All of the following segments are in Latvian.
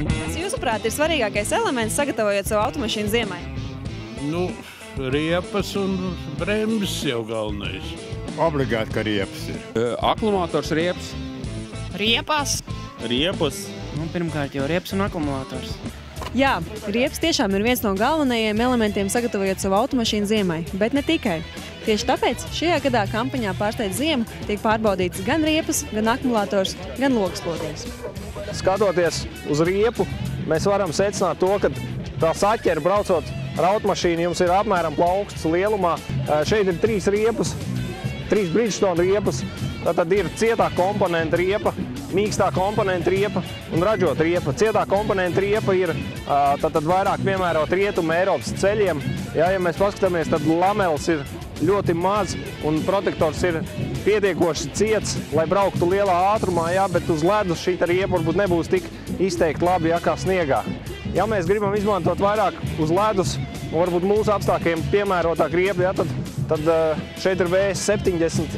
Kas, jūsuprāt, ir svarīgākais elements, sagatavojot savu automašīnu ziemai? Nu, riepas un bremzes jau galvenais. Obligāti, ka riepas ir. Akumulators riepas. Riepas. Riepas. Pirmkārt jau riepas un akumulators. Jā, riepas tiešām ir viens no galvenajiem elementiem, sagatavojot savu automašīnu ziemai, bet ne tikai. Tieši tāpēc šajā gadā kampaņā Pārsteidz ziemu tiek pārbaudīts gan riepas, gan akumulators, gan logslotīs. Skatoties uz riepu, mēs varam secināt to, ka tā saķere braucot ar automašīnu jums ir apmēram plaukstas lielumā. Šeit ir 3 riepas, 3 Bridgestone riepas. Tad ir cietā komponenta riepa, mīkstā komponenta riepa un ražota riepa. Cietā komponenta riepa ir tad vairāk piemērot Rietumu Eiropas ceļiem. Ja mēs paskatāmies, tad lameles ir ļoti maz un protektors ir pietiekoši ciets, lai brauktu lielā ātrumā, bet uz ledus šī riepa varbūt nebūs tik izteikti labi, kā sniegā. Ja mēs gribam izmantot vairāk uz ledus un varbūt mūsu apstākļiem piemērotāk riepa, tad šeit ir VS70,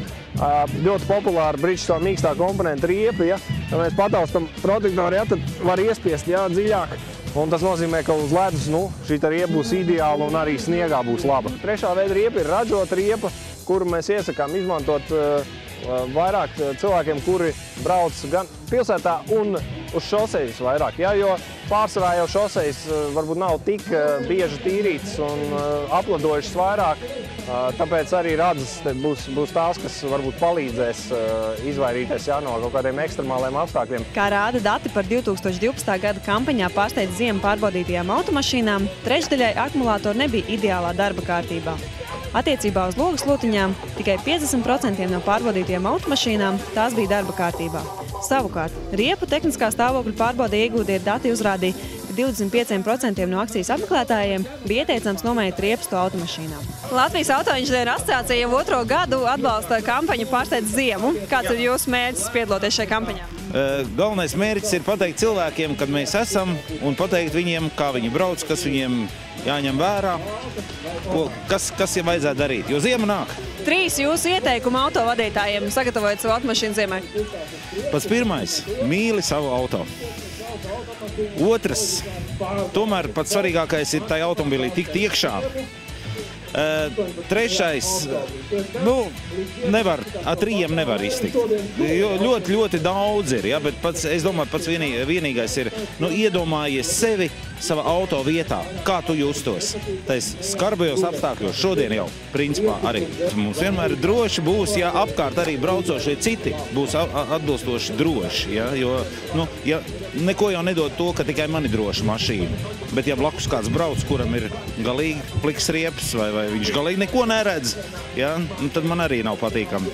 ļoti populāra Bridgestone mīkstā komponenta riepa. Ja mēs pataustam protektoru, tad var iespiest dziļāk. Un tas nozīmē, ka uz ledus šī riepa būs ideāla un arī sniegā būs laba. Trešā veida riepa ir ražota riepa, kuru mēs iesakām izmantot vairāk cilvēkiem, kuri brauc gan pilsētā un uz šosejas vairāk. Jo pārsvarā jau šosejas varbūt nav tik bieži tīrītas un apladojušas vairāk, tāpēc arī radzes būs tās, kas varbūt palīdzēs izvairīties no kaut kādiem ekstremāliem apstākļiem. Kā rāda dati par 2012. gada kampaņā Pārsteidz ziemu pārbaudītajām automašīnām, trešdaļai akumulātori nebija ideālā darba kārtībā. Attiecībā uz logslotiņām tikai 50% no pārbaudītajām automašīnām tās bija darba kārtībā. Savukārt, riepu tehniskā stāvokļa pārbaudē iegūtie dati uzrādīja, ka 25% no akcijas apmeklētājiem bija ieteicams nomainīt riepas to automašīnām. Latvijas autoinženieru asociācija jau 2. gadu atbalsta kampaņu Pārsteidz ziemu. Kāds ir jūsu mērķis piedaloties šajā kampaņā? Galvenais mērķis ir pateikt cilvēkiem, kad mēs esam, un pateikt viņiem, kā viņi brauc, kas viņiem jāņem vērā, kas viņiem vajadzētu darīt, jo ziema nāk. 3 jūsu ieteikumu autovadītājiem sagatavojot savu automašīnu ziemai. Pats pirmais – mīli savu auto. Otrs – tomēr pats svarīgākais ir tai automobilī tikt iekšā. Trešais, ar 3 nevar iztikt. Ļoti, ļoti daudz ir, bet es domāju, pats vienīgais ir, iedomājies sevi savā auto vietā, kā tu justos. Tais skarbajos apstākļos šodien jau, principā, arī. Mums vienmēr droši būs, ja apkārt arī braucošie citi būs atbilstoši droši, jo neko jau nedod to, ka tikai man ir droša mašīna. Bet ja blakus kāds brauc, kuram ir galīgi pliks riepas vai viņš galīgi neko neredz, tad man arī nav patīkami.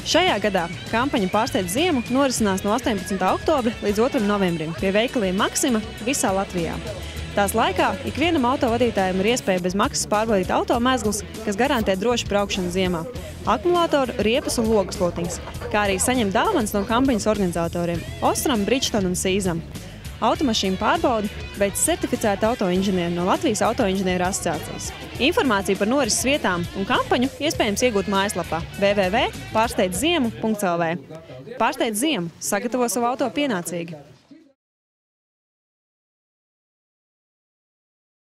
Šajā gadā kampaņa Pārsteidz ziemu norisinās no 18. oktobra līdz 2. novembrim pie veikaliem Maxima visā Latvijā. Tās laikā ikvienam autovadītājam ir iespēja bez maksas pārbaudīt automezglus, kas garantē drošu braukšanu ziemā, akumulātoru, riepas un logslotiņas, kā arī saņemt dāvanas no kampaņas organizatoriem Osram, Bridgestone un Sīzam. Automašīnu pārbaudi veic certificēti autoinženieri no Latvijas autoinženieru asociācijas. Informāciju par norises vietām un kampaņu iespējams iegūt mājaslapā www.pārsteidzziemu.lv. Pārsteidz ziemu, sagatavo savu auto pienācīgi.